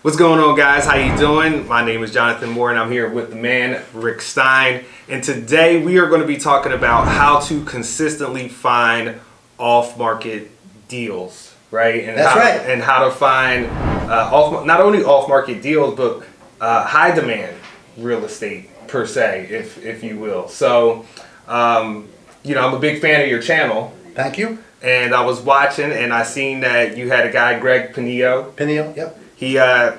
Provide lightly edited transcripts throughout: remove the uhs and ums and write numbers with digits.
What's going on, guys? How you doing? My name is Jonathan Moore and I'm here with the man Rick Stein, and today we are going to be talking about how to consistently find off-market deals, right? And That's right. And how to find not only off-market deals but high demand real estate per se, if you will. So I'm a big fan of your channel. Thank you. And I was watching and I seen that you had a guy, Greg Pinillo. Yep.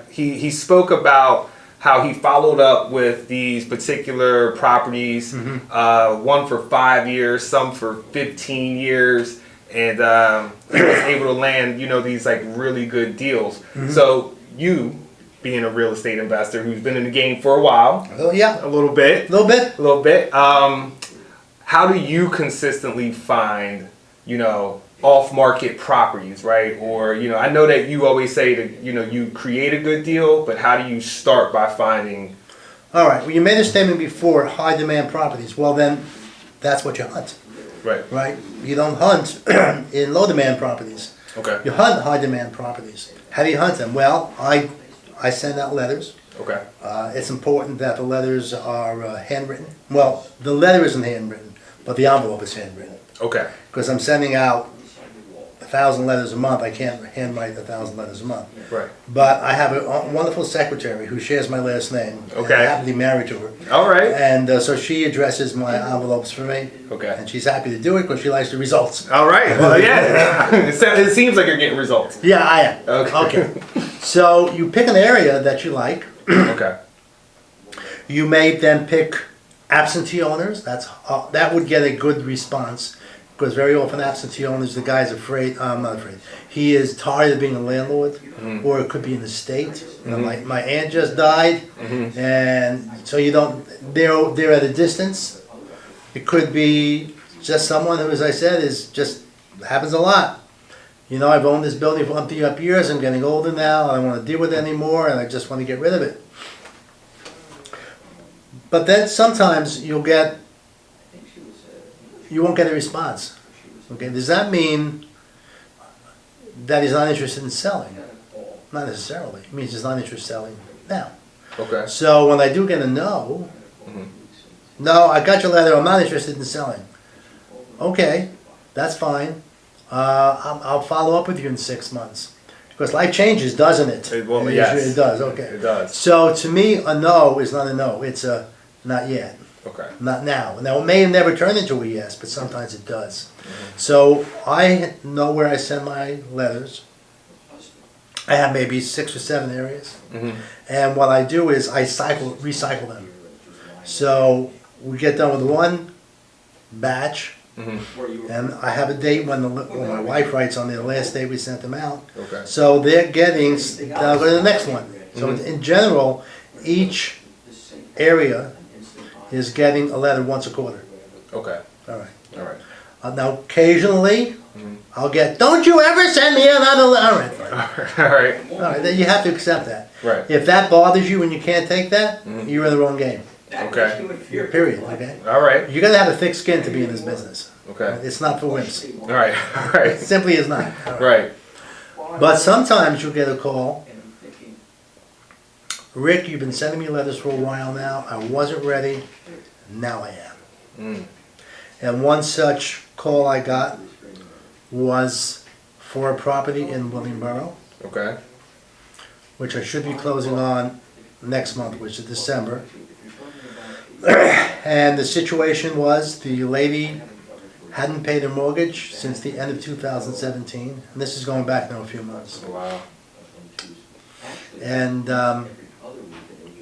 He spoke about how he followed up with these particular properties, one for 5 years, some for 15 years, and he was able to land, these like really good deals. So you, being a real estate investor who's been in the game for a while, Yeah. a little bit, how do you consistently find, off-market properties, right? Or, I know that you always say that, you create a good deal, but how do you start by finding? All right. Well, you made a statement before, high demand properties. Well, then that's what you hunt, Right. right? You don't hunt in low demand properties. Okay. You hunt high demand properties. How do you hunt them? Well, I send out letters. Okay. It's important that the letters are handwritten. Well, the letter isn't handwritten, but the envelope is handwritten. Okay. Because I'm sending out 1,000 letters a month. I can't handwrite 1,000 letters a month. Right. But I have a wonderful secretary who shares my last name. Okay. And I'm happily married to her. All right. And so she addresses my envelopes for me. Okay. And she's happy to do it because she likes the results. All right. Well, yeah. It seems like you're getting results. Yeah, I am. Okay. So you pick an area that you like. Okay. You may then pick absentee owners. That would get a good response. Because very often absentee owners, the guy's afraid, I'm not afraid, he is tired of being a landlord, or it could be an estate. My aunt just died, and so they're at a distance. It could be just someone who, as I said, happens a lot. I've owned this building for up years, I'm getting older now, I don't want to deal with it anymore, and I just want to get rid of it. But then sometimes you won't get a response. Okay, does that mean that he's not interested in selling? Not necessarily. It means he's not interested in selling now. Okay. So when I do get a no, no, I got your letter, I'm not interested in selling. Okay, that's fine. I'll follow up with you in 6 months. Because life changes, doesn't it? Well, yes. It does, okay. It does. So to me, a no is not a no. It's a not yet. Okay. Not now. Now, it may never turn into a yes, but sometimes it does. So I know where I send my letters. I have maybe 6 or 7 areas. And what I do is I recycle them. So we get done with one batch, and I have a date when my wife writes on the last day we sent them out. Okay. So they're getting, I'll go to the next one. So in general, each area is getting a letter once a quarter. Okay. All right. All right. Now, occasionally, I'll get, don't you ever send me another letter. All right. All right. All right, then you have to accept that. Right. If that bothers you and you can't take that, you're in the wrong game. Okay. Period, okay? All right. You gotta have a thick skin to be in this business. Okay. It's not for wimps. All right. All It right. simply is not. All Right. But sometimes you'll get a call. Rick, you've been sending me letters for a while now. I wasn't ready. Now I am. And one such call I got was for a property in Willingboro, Okay. which I should be closing on next month, which is December. And the situation was the lady hadn't paid her mortgage since the end of 2017. And this is going back now a few months. Wow. And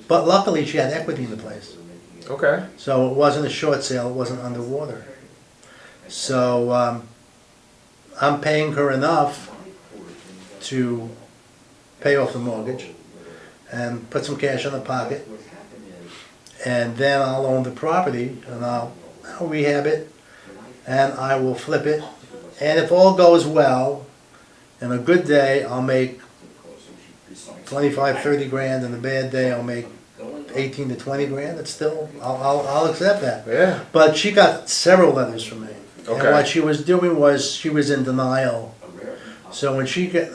but luckily she had equity in the place. Okay. So it wasn't a short sale, it wasn't underwater. So I'm paying her enough to pay off the mortgage and put some cash in the pocket. And then I'll own the property and I'll rehab it and I will flip it. And if all goes well, in a good day I'll make 25, 30 grand. In a bad day I'll make 18 to 20 grand. It's still, I'll accept that. Yeah. But she got several letters from me. Okay. And what she was doing was she was in denial. So when she got,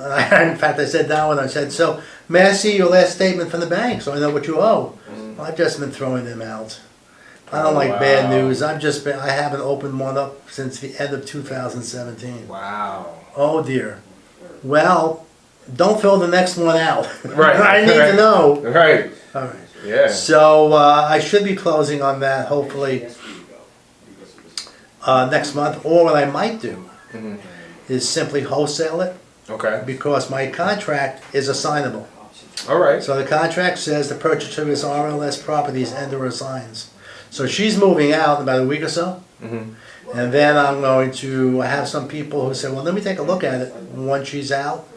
in fact I said that one, I said, so may I see your last statement from the bank so I know what you owe? I've just been throwing them out. I don't like bad news. I haven't opened one up since the end of 2017. Wow. Oh dear. Well, don't fill the next one out. Right. I need to know. Right. All right. Yeah. So I should be closing on that hopefully next month. Or what I might do is simply wholesale it Okay. because my contract is assignable. All right. So the contract says the purchaser of his RLS properties and or assigns. So she's moving out in about a week or so. And then I'm going to have some people who say, well, let me take a look at it once she's out.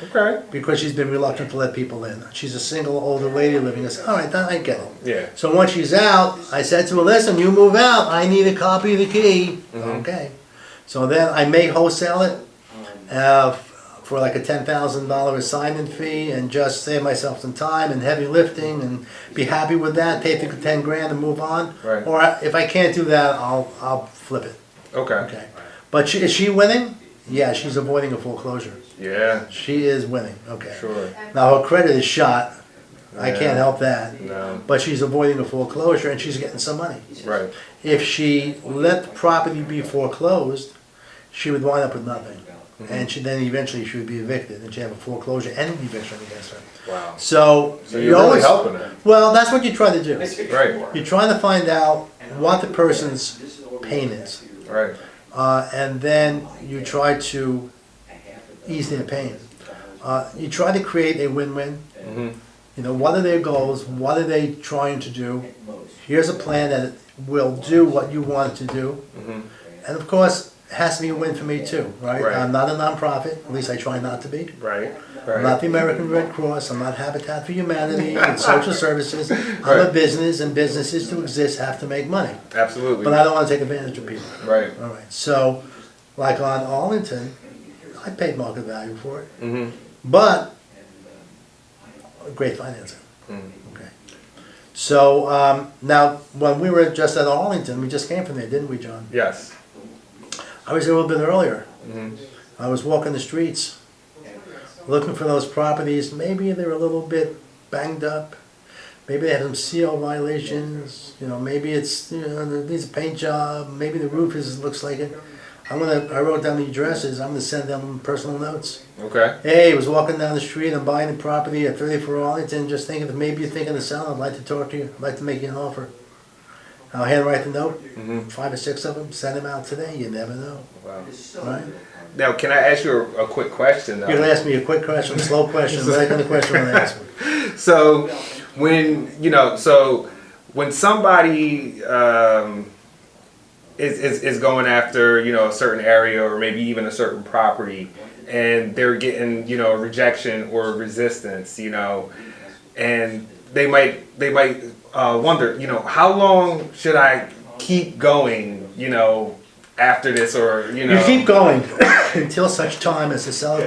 Okay. Because she's been reluctant to let people in. She's a single older lady living. I said, all right, then I get it. Yeah. So once she's out, I said to her, listen, you move out, I need a copy of the key. Okay. So then I may wholesale it for like a $10,000 assignment fee and just save myself some time and heavy lifting and be happy with that, pay the 10 grand and move on. Right. Or if I can't do that, I'll flip it. Okay. Okay. But is she winning? Yeah, she's avoiding a foreclosure. Yeah. She is winning. Okay. Sure. Now her credit is shot. I Yeah. can't help that. No. But she's avoiding a foreclosure and she's getting some money. Right. If she let the property be foreclosed, she would wind up with nothing. And then eventually she would be evicted and she'd have a foreclosure and an eviction against her. Wow. So So you're really helping her. Well, that's what you try to do. Right. You're trying to find out what the person's pain is. Right. And then you try to ease their pain. You try to create a win-win. You know, what are their goals? What are they trying to do? Here's a plan that will do what you want it to do. And of course, it has to be a win for me too, right? Right. I'm not a nonprofit, at least I try not to be. Right. I'm not Right. the American Red Cross, I'm not Habitat for Humanity and social services. I'm a Right. business and businesses to exist have to make money. Absolutely. But I don't want to take advantage of people. Right. All right, so, like on Arlington, I paid market value for it, but great financing. Okay. So, now, when we were just at Arlington, we just came from there, didn't we, John? Yes. I was there a little bit earlier. I was walking the streets, looking for those properties. Maybe they're a little bit banged up. Maybe they have some CO violations. You know, maybe it's, you know, it needs a paint job. Maybe the roof looks like it. I wrote down the addresses. I'm gonna send them personal notes. Okay. Hey, I was walking down the street. I'm buying the property at 34 Arlington. Just thinking if maybe you're thinking of selling. I'd like to talk to you. I'd like to make you an offer. I'll handwrite the note. 5 or 6 of them. Send them out today. You never know. Wow. Right? Now, can I ask you a quick question? You can ask me a quick question, a slow question, what kind of question you want to ask me? So, when somebody is going after, you know, a certain area or maybe even a certain property, and they're getting, you know, a rejection or resistance, you know, and they might wonder, you know, how long should I keep going, you know, after this, or, you know. You keep going until such time as the seller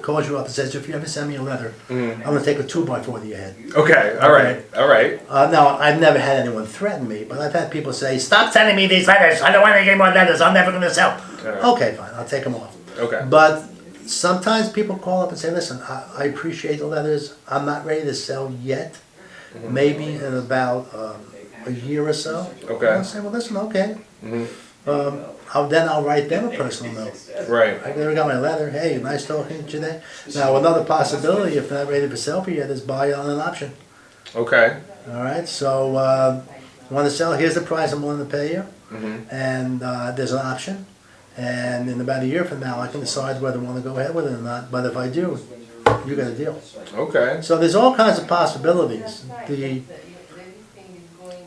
calls you up and says, if you ever send me a letter, I'm gonna take a 2x4 to your head. Okay, all right, all right. Now, I've never had anyone threaten me, but I've had people say, stop sending me these letters, I don't want any more letters, I'm never gonna sell. Right. Okay, fine, I'll take them off. Okay. But sometimes people call up and say, listen, I appreciate the letters, I'm not ready to sell yet. Maybe in about a year or so. Okay. I'll say, well, listen, okay. Then I'll write them a personal note. Right. I never got my letter. Hey, nice talking to you today. Now, another possibility, if they're not ready for sale for yet, is buy it on an option. Okay. All right. So, want to sell? Here's the price I'm willing to pay you, and there's an option. And in about a year from now, I can decide whether I want to go ahead with it or not. But if I do, you got a deal. Okay. So there's all kinds of possibilities.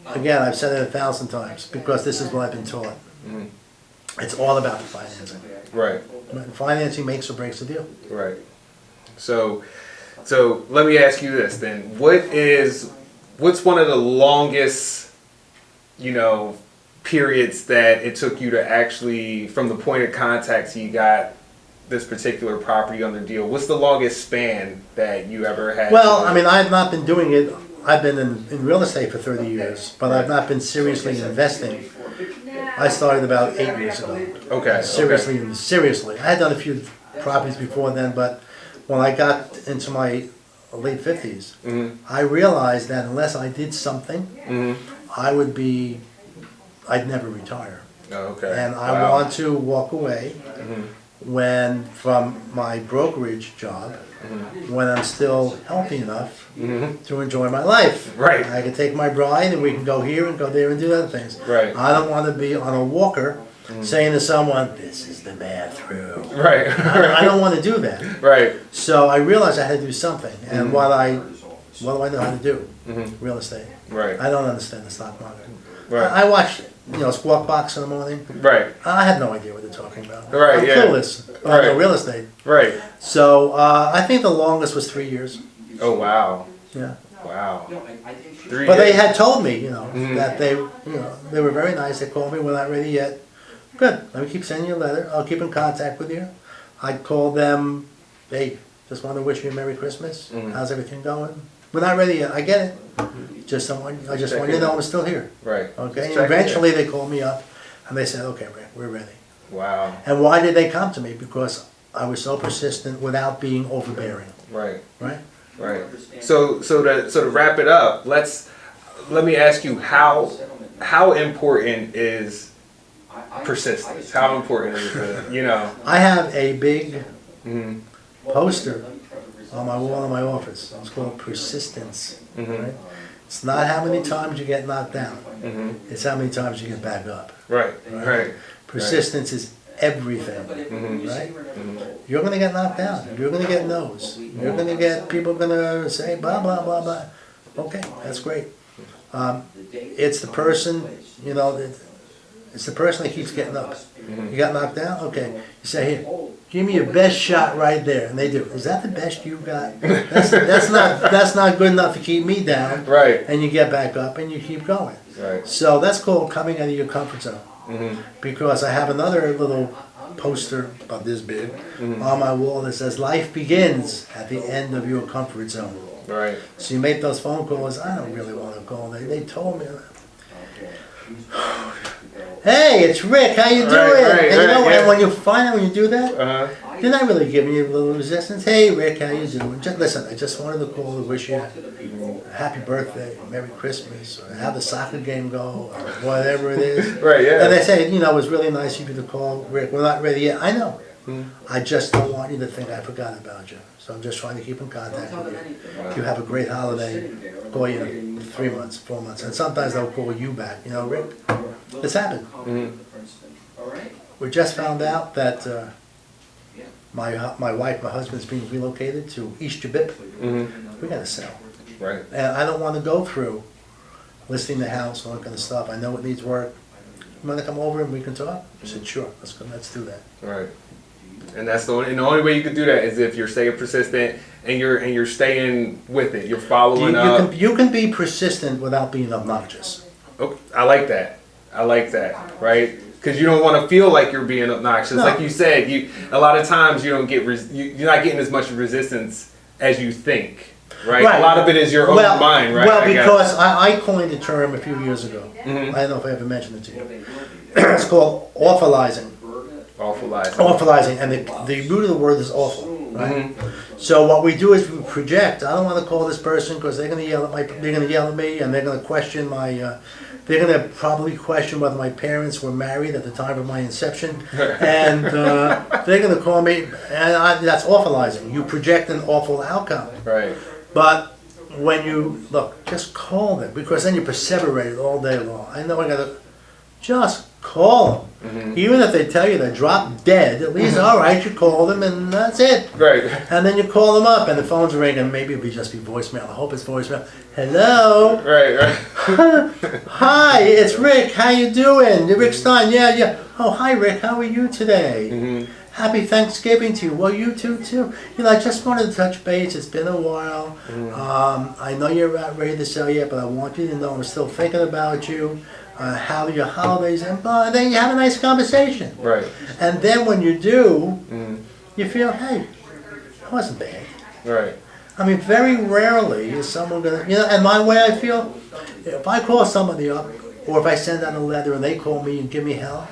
Again, I've said it 1,000 times because this is what I've been taught. It's all about the financing. Right. Financing makes or breaks the deal. Right. So let me ask you this then. What's one of the longest, you know, periods that it took you to actually, from the point of contact you got this particular property under deal, what's the longest span that you ever had? Well, I mean, I've not been doing it. I've been in real estate for 30 years, but I've not been seriously investing. I started about 8 years ago. Okay. Seriously. I had done a few properties before then, but when I got into my late 50s, I realized that unless I did something, I'd never retire. Oh, okay. And I want to walk away from my brokerage job when I'm still healthy enough to enjoy my life. Right. I can take my bride and we can go here and go there and do other things. Right. I don't want to be on a walker saying to someone, "This is the bathroom." Right. I don't want to do that. Right. So I realized I had to do something. And what do I know how to do? Real estate. Right. I don't understand the stock market. Right. I watch, Squawk Box in the morning. Right. I had no idea what they're talking about. Right, I'm yeah. clueless on real estate. Right. So I think the longest was 3 years. Oh, wow. Yeah. Wow. 3 But they years. had told me, that they were very nice. They called me, "We're not ready yet." Good. Let me keep sending you a letter. I'll keep in contact with you. I'd call them, "Hey, just want to wish you a Merry Christmas. How's everything going? We're not ready yet. I get it. I just want you to know I'm still here." Right. Okay. Just And checking eventually they called me up and they said, "Okay, Rick, we're ready." in. Wow. And why did they come to me? Because I was so persistent without being overbearing. Right. Right? Right. So to wrap it up, let me ask you how important is persistence? How important is it? I have a big poster on my wall in my office. It's called persistence. Right? It's not how many times you get knocked down. It's how many times you get back up. Right. Right. Persistence is everything. Right? You're going to get knocked down. You're going to get no's. You're going to get people going to say blah, blah, blah, blah. Okay, that's great. It's the person, it's the person that keeps getting up. You got knocked down? Okay. You say, "Here, give me your best shot right there." And they do. "Is that the best you got?" That's not good enough to keep me down. Right. And you get back up and you keep going. Right. So that's called coming out of your comfort zone. Because I have another little poster about this big on my wall that says, "Life begins at the end of your comfort zone." Right. So you make those phone calls. I don't really want to call. They told me. "Hey, it's Rick. How you doing?" And when you find out when you do that, they're not really giving you a little resistance. "Hey, Rick, how you doing? Listen, I just wanted to call to wish you a happy birthday, Merry Christmas, or how the soccer game go, or whatever it is." Right. Yeah. And they say, "It was really nice of you to call, Rick. We're not ready yet." I know. I just don't want you to think I forgot about you. So I'm just trying to keep in contact with you. You have a great holiday. I'll call you in 3 months, 4 months. And sometimes they'll call you back. "Rick, this happened. We just found out that my wife, my husband's being relocated to East Jabip. We got to sell. Right. And I don't want to go through listing the house, all that kind of stuff. I know it needs work. You want to come over and we can talk?" I said, "Sure, let's do that." Right. And that's the only way you can do that is if you're staying persistent and you're staying with it. You're following up. You can be persistent without being obnoxious. Okay, I like that. Right? Because you don't want to feel like you're being obnoxious. No. Like you said, a lot of times you don't get you're not getting as much resistance as you think. Right? A lot of it is your own mind, right? Well, because I coined the term a few years ago. I don't know if I ever mentioned it to you. It's called awfulizing. Awfulizing, and the root of the word is awful, right? So what we do is we project. I don't want to call this person because they're going to yell at me, and they're going to question they're going to probably question whether my parents were married at the time of my inception, and they're going to call me, and that's awfulizing. You project an awful outcome. Right. But when you just call them, because then you perseverate all day long. I know I got to just call them. Even if they tell you they drop dead, at least, all right, you call them and that's it. Right. And then you call them up and the phone's ringing. Maybe it'll just be voicemail. I hope it's voicemail. "Hello." Right. "Hi, it's Rick. How you doing? Rick Stein. Yeah. "Oh, hi, Rick. How are you today? Happy Thanksgiving to you." "Well, you too. I just wanted to touch base. It's been a while. I know you're not ready to sell yet, but I want you to know I'm still thinking about you. How are your holidays?" And then you have a nice conversation. Right. And then when you do, you feel, hey, it wasn't bad. Right. I mean, very rarely is someone going to, and my way I feel, if I call somebody up, or if I send out a letter and they call me and give me hell,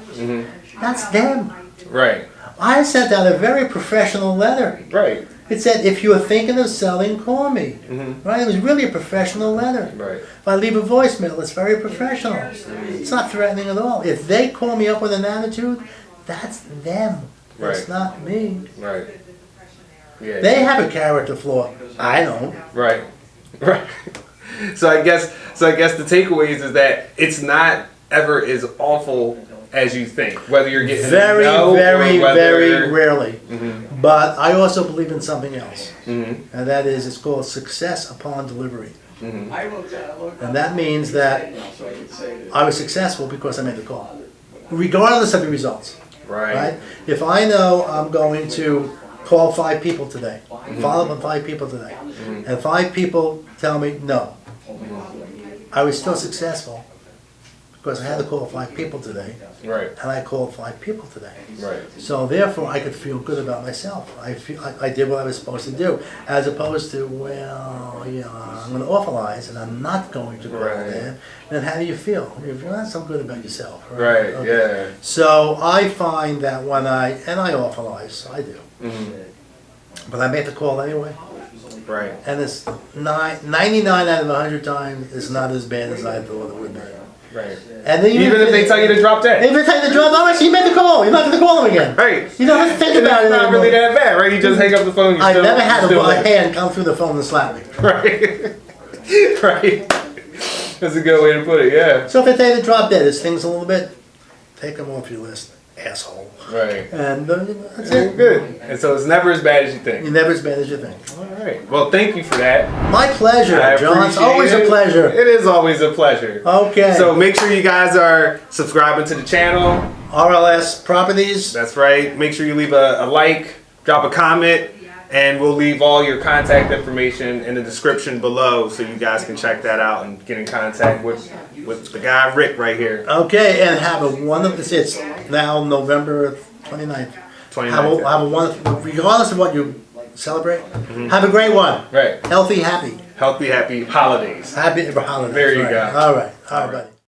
that's them. Right. I sent out a very professional letter. Right. It said, if you are thinking of selling, call me. Mm-hmm. Right? It was really a professional letter. Right. If I leave a voicemail, it's very professional. It's not threatening at all. If they call me up with an attitude, that's them. That's Right. not me. Right. Yeah. They have a character flaw. I don't. Right. Right. So I guess the takeaways is that it's not ever as awful as you think. Whether you're getting Very, a no very, or whether, very rarely. Mm-hmm. But I also believe in something else. Mm-hmm. And that is, it's called success upon delivery. Mm-hmm. And that means that I was successful because I made the call, regardless of the results. Right. Right? If I know I'm going to call 5 people today, follow up on 5 people today, and 5 people tell me no, I was still successful because I had to call 5 people today, Right. and I called 5 people today. Right. So therefore, I could feel good about myself. I did what I was supposed to do, as opposed to, well, you know, I'm going to awfulize and I'm not going to go Right. there. Then how do you feel? You feel not so good about yourself, right? Right. Okay. Yeah. So I find that when I awfulize, I do, Mm-hmm. but I make the call anyway. Right. And it's 99 out of 100 times, it's not as bad as I thought it would be. Right. And then Even if they tell you to drop dead. Even if they tell you to drop, all right, so you made the call. You're not going to call them again. Right. You don't have to think And about it's it not anymore. really that bad, right? You just hang up the phone. You I've still, never had still a live. hand come through the phone and slap me. Right. Right. That's a good way to put it. Yeah. So if they tell you to drop dead, it stings a little bit. Take them off your list, asshole. Right. And that's it. Good. And so it's never as bad as you think. You're never as bad as you think. All right. Well, thank you for that. My pleasure, I John. It's appreciate always it. a pleasure. It is always a pleasure. Okay. So make sure you guys are subscribing to the channel. RLS Properties. That's right. Make sure you leave a like, drop a comment, and we'll leave all your contact information in the description below so you guys can check that out and get in contact with the guy Rick right here. Okay, and have a wonderful, it's now November 29th. 29th. Have a wonderful, regardless of what you celebrate, have a great one. Right. Healthy, happy. Healthy, happy holidays. Happy holidays. There you right. go. All right, buddy.